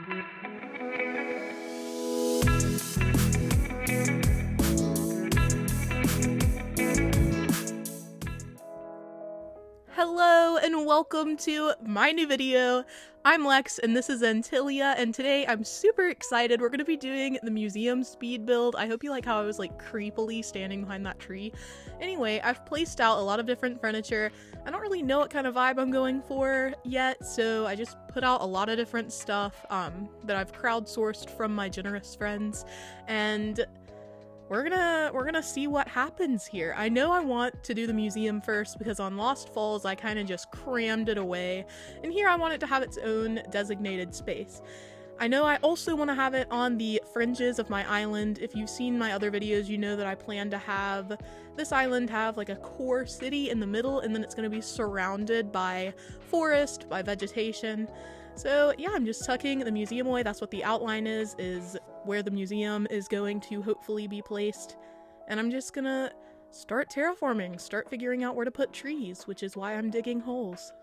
Hello and welcome to my new video. I'm Lex and this is Antilia, and today I'm super excited. We're going to be doing the museum speed build. I hope you like how I was like creepily standing behind that tree. Anyway, I've placed out a lot of different furniture. I don't really know what kind of vibe I'm going for yet, so I just put out a lot of different stuff that I've crowdsourced from my generous friends, and we're gonna see what happens here. I know I want to do the museum first because on Lost Falls I kind of just crammed it away, and here I want it to have its own designated space. I know I also want to have it on the fringes of my island. If you've seen my other videos, you know that I plan to have this island have like a core city in the middle, and then it's going to be surrounded by forest, by vegetation. So yeah, I'm just tucking the museum away. That's what the outline is where the museum is going to hopefully be placed. And I'm just gonna start terraforming, start figuring out where to put trees, which is why I'm digging holes.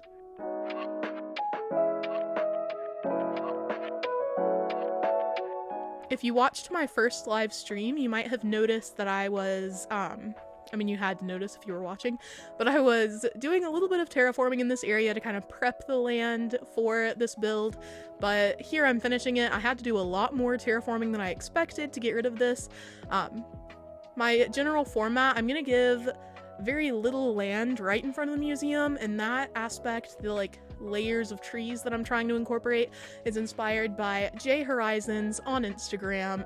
If you watched my first live stream, you might have noticed that I was, you had to notice if you were watching, but I was doing a little bit of terraforming in this area to kind of prep the land for this build, but here I'm finishing it. I had to do a lot more terraforming than I expected to get rid of this. My general format, I'm gonna give very little land right in front of the museum, and that aspect, the like layers of trees that I'm trying to incorporate, is inspired by J Horizons on Instagram.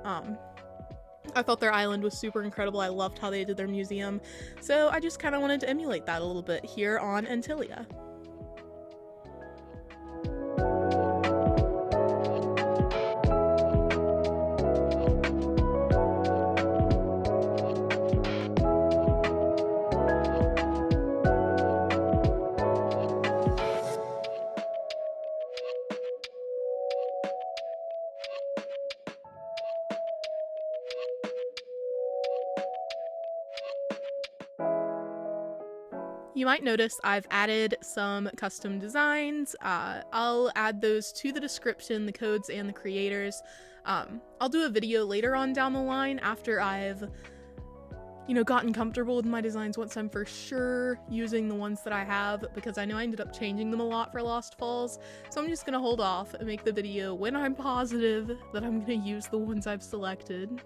I thought their island was super incredible. I loved how they did their museum, so I just kind of wanted to emulate that a little bit here on Antilia. You might notice I've added some custom designs. I'll add those to the description, the codes and the creators. I'll do a video later on down the line after I've, gotten comfortable with my designs, once I'm for sure using the ones that I have, because I know I ended up changing them a lot for Lost Falls. So I'm just gonna hold off and make the video when I'm positive that I'm gonna use the ones I've selected.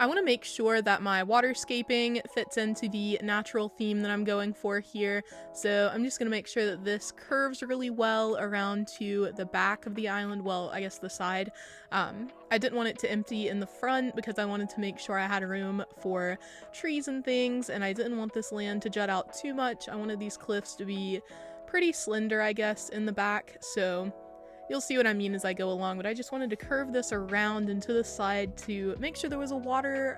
I want to make sure that my waterscaping fits into the natural theme that I'm going for here, so I'm just going to make sure that this curves really well around to the back of the island, well, I guess the side. I didn't want it to empty in the front because I wanted to make sure I had room for trees and things, and I didn't want this land to jut out too much. I wanted these cliffs to be pretty slender, I guess, in the back, so you'll see what I mean as I go along, but I just wanted to curve this around and to the side to make sure there was a water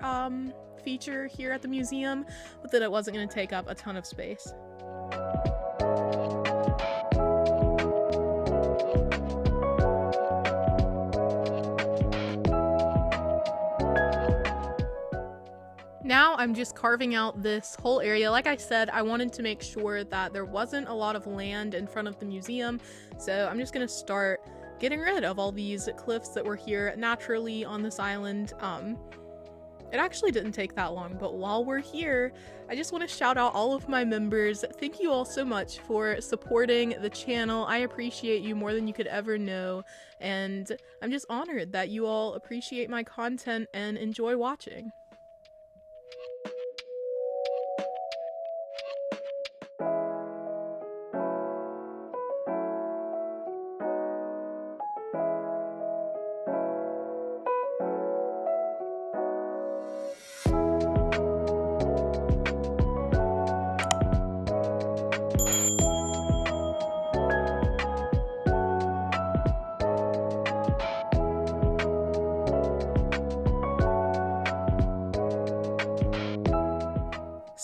feature here at the museum, but that it wasn't going to take up a ton of space. Now I'm just carving out this whole area. Like I said, I wanted to make sure that there wasn't a lot of land in front of the museum, so I'm just gonna start getting rid of all these cliffs that were here naturally on this island. It actually didn't take that long, but while we're here, I just want to shout out all of my members. Thank you all so much for supporting the channel. I appreciate you more than you could ever know, and I'm just honored that you all appreciate my content and enjoy watching.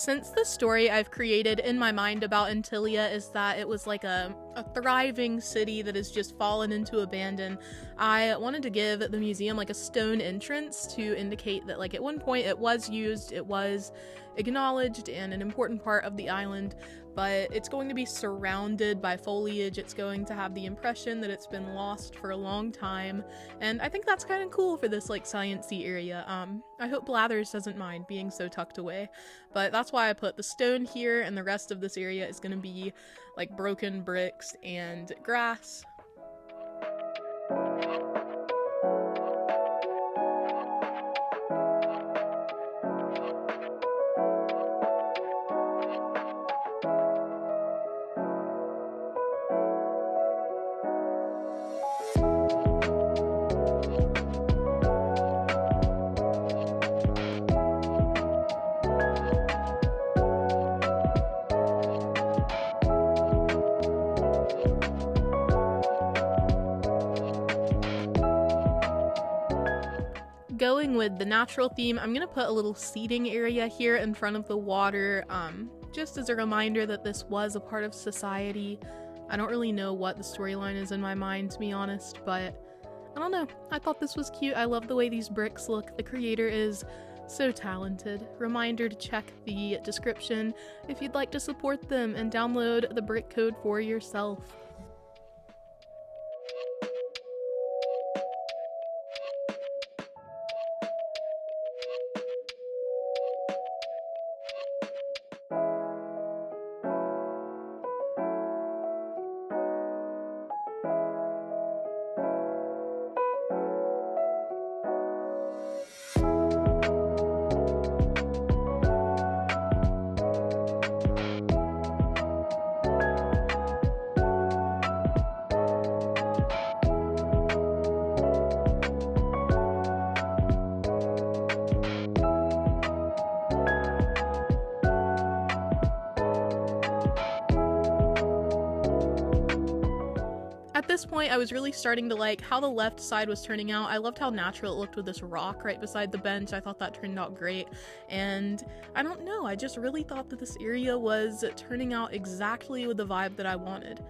Since the story I've created in my mind about Antilia is that it was like a thriving city that has just fallen into abandon, I wanted to give the museum like a stone entrance to indicate that like at one point it was used, it was acknowledged and an important part of the island, but it's going to be surrounded by foliage. It's going to have the impression that it's been lost for a long time, and I think that's kind of cool for this like sciencey area. I hope Blathers doesn't mind being so tucked away, but that's why I put the stone here, and the rest of this area is going to be like broken bricks and grass. Going with the natural theme, I'm gonna put a little seating area here in front of the water, just as a reminder that this was a part of society. I don't really know what the storyline is in my mind, to be honest, but I don't know. I thought this was cute. I love the way these bricks look. The creator is so talented. Reminder to check the description if you'd like to support them and download the brick code for yourself. At this point, I was really starting to like how the left side was turning out. I loved how natural it looked with this rock right beside the bench. I thought that turned out great, and I don't know, I just really thought that this area was turning out exactly with the vibe that I wanted.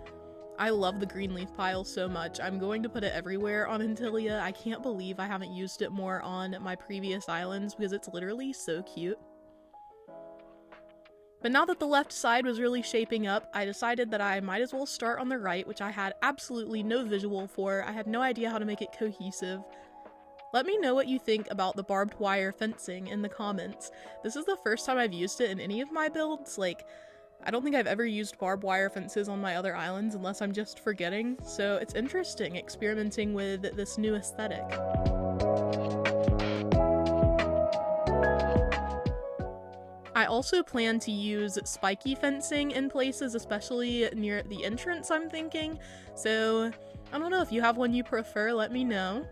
I love the green leaf pile so much. I'm going to put it everywhere on Antilia. I can't believe I haven't used it more on my previous islands because it's literally so cute. But now that the left side was really shaping up, I decided that I might as well start on the right, which I had absolutely no visual for. I had no idea how to make it cohesive. Let me know what you think about the barbed wire fencing in the comments. This is the first time I've used it in any of my builds. Like, I don't think I've ever used barbed wire fences on my other islands unless I'm just forgetting, so it's interesting experimenting with this new aesthetic. I also plan to use spiky fencing in places, especially near the entrance, I'm thinking. So, I don't know, if you have one you prefer, let me know.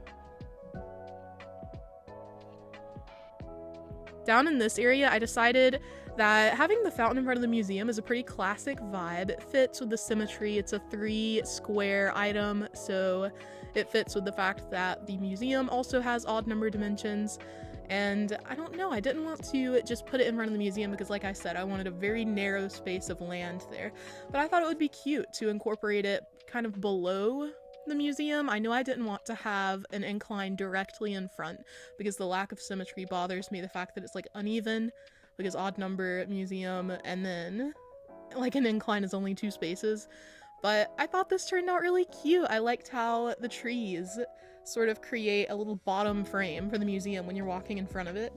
Down in this area, I decided that having the fountain in front of the museum is a pretty classic vibe. It fits with the symmetry. It's a 3 square item, so it fits with the fact that the museum also has odd number dimensions. And I don't know, I didn't want to just put it in front of the museum because, like I said, I wanted a very narrow space of land there. But I thought it would be cute to incorporate it kind of below the museum. I know I didn't want to have an incline directly in front because the lack of symmetry bothers me. The fact that it's like uneven because odd number museum and then like an incline is only 2 spaces. But I thought this turned out really cute. I liked how the trees sort of create a little bottom frame for the museum when you're walking in front of it.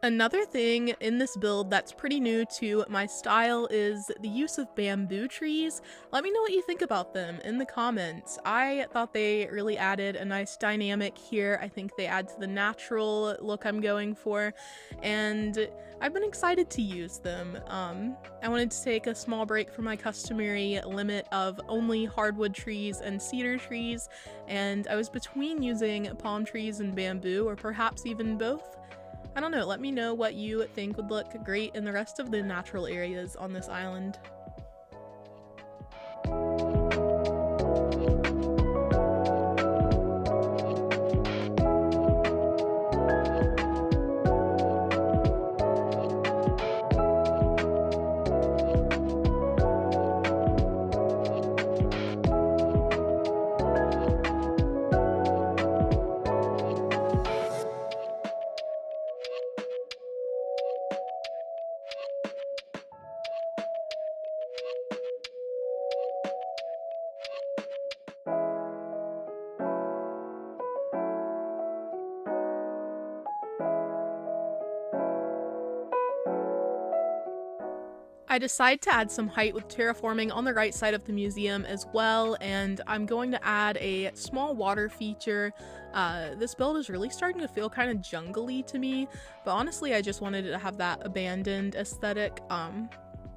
Another thing in this build that's pretty new to my style is the use of bamboo trees. Let me know what you think about them in the comments. I thought they really added a nice dynamic here. I think they add to the natural look I'm going for, and I've been excited to use them. I wanted to take a small break from my customary limit of only hardwood trees and cedar trees, and I was between using palm trees and bamboo, or perhaps even both. I don't know, let me know what you think would look great in the rest of the natural areas on this island. I decided to add some height with terraforming on the right side of the museum as well, and I'm going to add a small water feature. This build is really starting to feel kind of jungly to me, but honestly I just wanted it to have that abandoned aesthetic.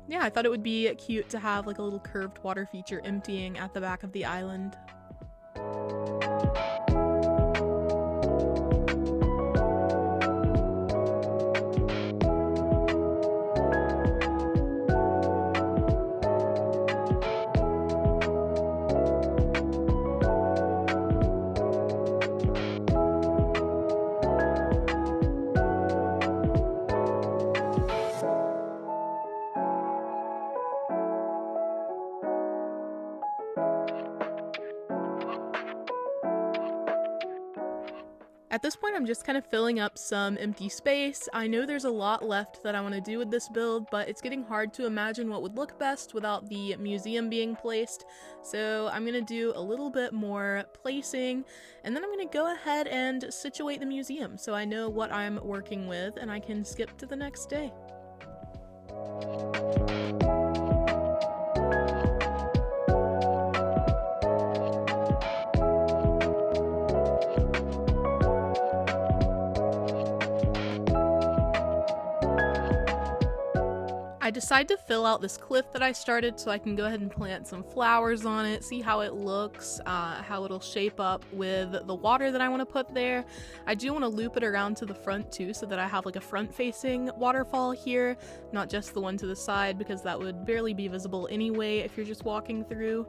Yeah, I thought it would be cute to have like a little curved water feature emptying at the back of the island. At this point, I'm just kind of filling up some empty space. I know there's a lot left that I want to do with this build, but it's getting hard to imagine what would look best without the museum being placed. So I'm going to do a little bit more placing, and then I'm going to go ahead and situate the museum so I know what I'm working with and I can skip to the next day. I decided to fill out this cliff that I started so I can go ahead and plant some flowers on it, see how it looks, how it'll shape up with the water that I want to put there. I do want to loop it around to the front too so that I have like a front-facing waterfall here, not just the one to the side, because that would barely be visible anyway if you're just walking through.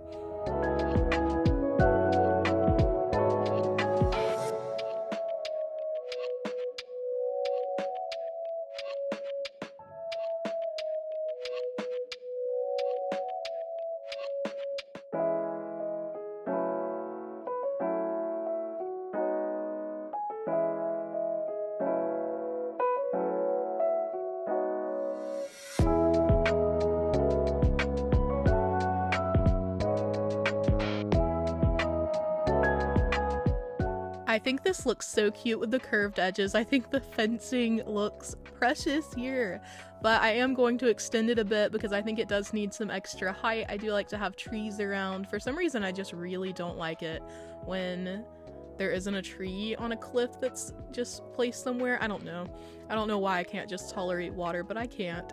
I think this looks so cute with the curved edges. I think the fencing looks precious here, but I am going to extend it a bit because I think it does need some extra height. I do like to have trees around. For some reason, I just really don't like it when there isn't a tree on a cliff that's just placed somewhere. I don't know. I don't know why I can't just tolerate water, but I can't.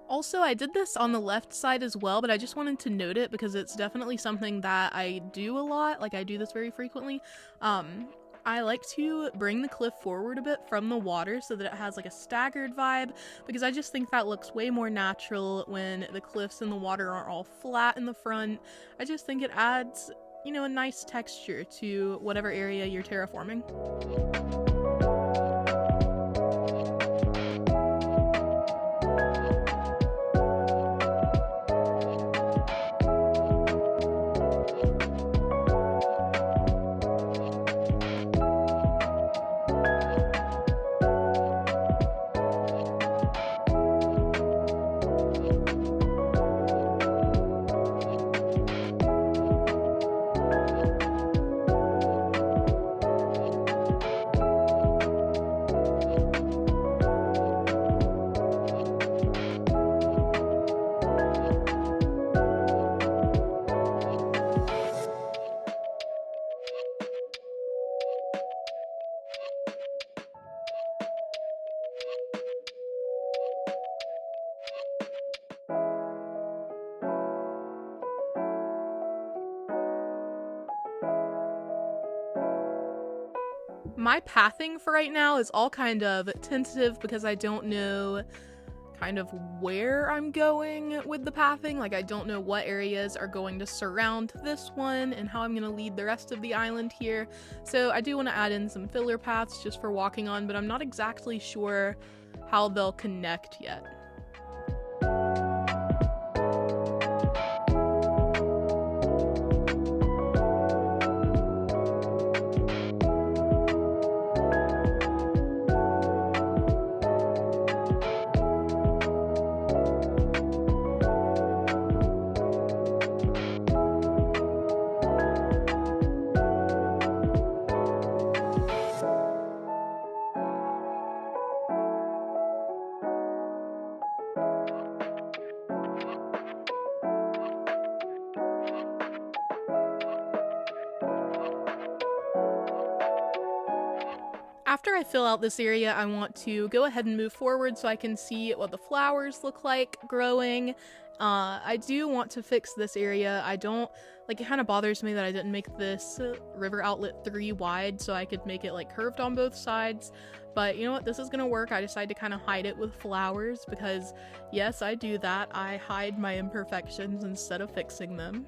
Also, I did this on the left side as well, but I just wanted to note it because it's definitely something that I do a lot. Like, I do this very frequently. I like to bring the cliff forward a bit from the water so that it has like a staggered vibe, because I just think that looks way more natural when the cliffs and the water aren't all flat in the front. I just think it adds, you know, a nice texture to whatever area you're terraforming. My pathing for right now is all kind of tentative because I don't know kind of where I'm going with the pathing. Like, I don't know what areas are going to surround this one and how I'm going to lead the rest of the island here. So I do want to add in some filler paths just for walking on, but I'm not exactly sure how they'll connect yet. After I fill out this area, I want to go ahead and move forward so I can see what the flowers look like growing. I do want to fix this area. I don't, like, it kind of bothers me that I didn't make this river outlet 3 wide so I could make it like curved on both sides. But you know what, this is gonna work. I decided to kind of hide it with flowers because yes, I do that. I hide my imperfections instead of fixing them.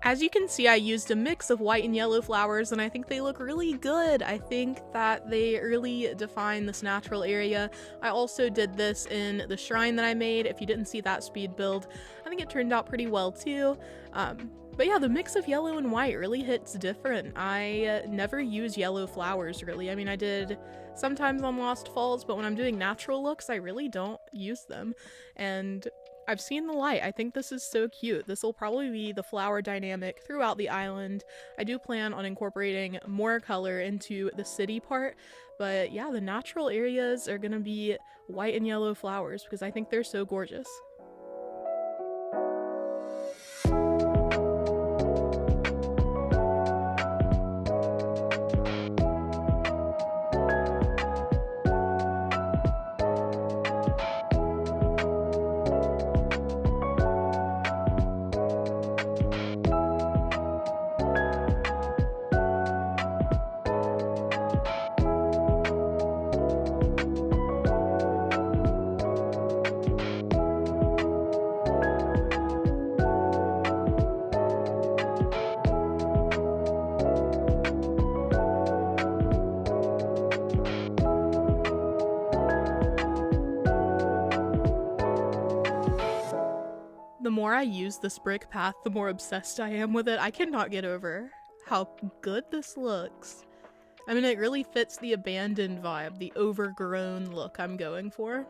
As you can see, I used a mix of white and yellow flowers, and I think they look really good. I think that they really define this natural area. I also did this in the shrine that I made. If you didn't see that speed build, I think it turned out pretty well too. But yeah, the mix of yellow and white really hits different. I never use yellow flowers, really. I mean, I did sometimes on Lost Falls, but when I'm doing natural looks, I really don't use them. And I've seen the light. I think this is so cute. This will probably be the flower dynamic throughout the island. I do plan on incorporating more color into the city part, but yeah, the natural areas are gonna be white and yellow flowers because I think they're so gorgeous. The more I use this brick path, the more obsessed I am with it. I cannot get over how good this looks. I mean, it really fits the abandoned vibe, the overgrown look I'm going for.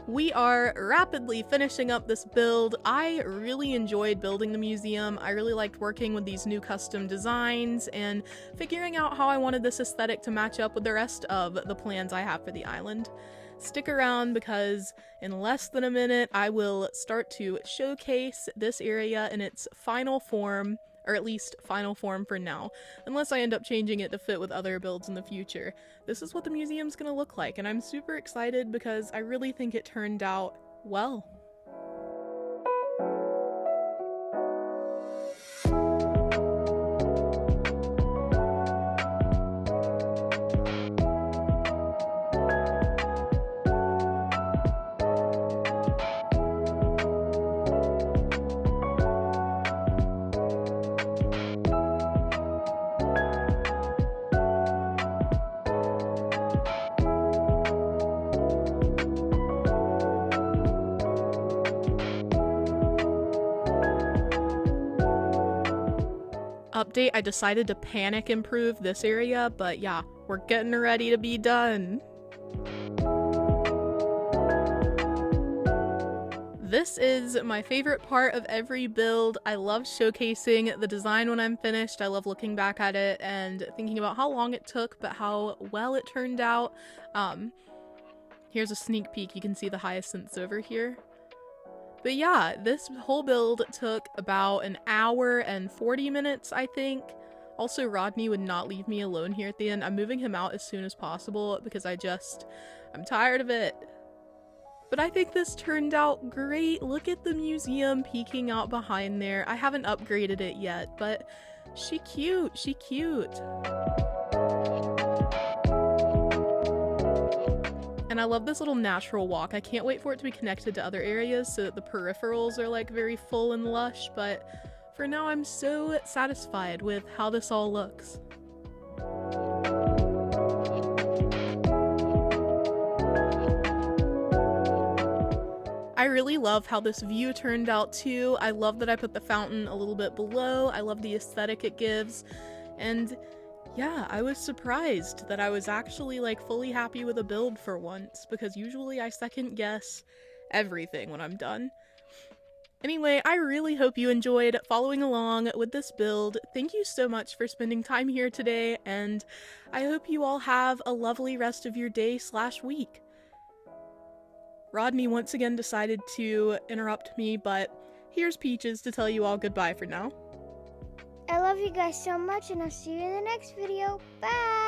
We are rapidly finishing up this build. I really enjoyed building the museum. I really liked working with these new custom designs and figuring out how I wanted this aesthetic to match up with the rest of the plans I have for the island. Stick around because in less than a minute I will start to showcase this area in its final form, or at least final form for now, unless I end up changing it to fit with other builds in the future. This is what the museum's gonna look like, and I'm super excited because I really think it turned out well. Update, I decided to panic improve this area, but yeah, we're getting ready to be done. This is my favorite part of every build. I love showcasing the design when I'm finished. I love looking back at it and thinking about how long it took, but how well it turned out. Here's a sneak peek. You can see the hyacinths over here. But yeah, this whole build took about an hour and 40 minutes, I think. Also, Rodney would not leave me alone here at the end. I'm moving him out as soon as possible because I'm tired of it. But I think this turned out great. Look at the museum peeking out behind there. I haven't upgraded it yet, but she cute. And I love this little natural walk. I can't wait for it to be connected to other areas so that the peripherals are like very full and lush, but for now I'm so satisfied with how this all looks. I really love how this view turned out too. I love that I put the fountain a little bit below. I love the aesthetic it gives. And yeah, I was surprised that I was actually like fully happy with a build for once, because usually I second guess everything when I'm done. Anyway, I really hope you enjoyed following along with this build. Thank you so much for spending time here today, and I hope you all have a lovely rest of your day/week. Rodney once again decided to interrupt me, but here's Peaches to tell you all goodbye for now. I love you guys so much, and I'll see you in the next video. Bye!